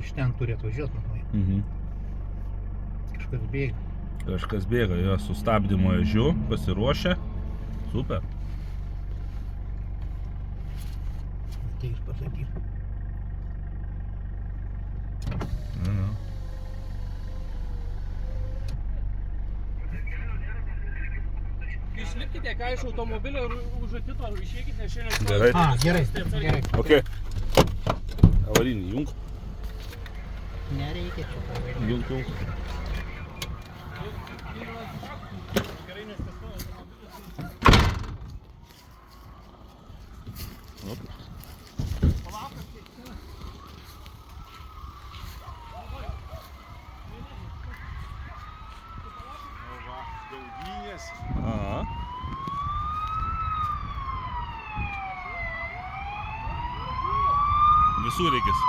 Iš ten turi atvažiuoti, manau. Mhm. Kažkas bėga. Kažkas bėga, jo, su stabdymo ežiu, pasiruošę. Super. Ateis pasakys. Išlipkite ką iš automobilio ir už atito išeikite, nes šiandien... Gerai. Gerai. Ok. Avarinį, jung. Nereikia čia pavaryti. Jung. Gerai, nes testuoju automobilius. Op. Aha. Visureigis.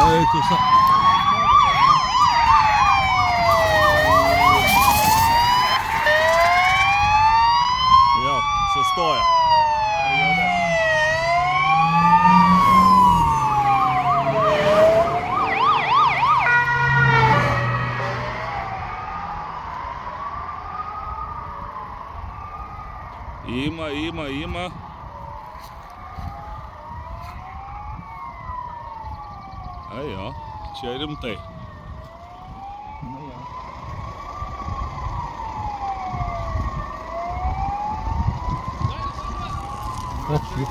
Eik, tu Jo, sustoja. Ima. Ai jo, čia rimtai. O, jų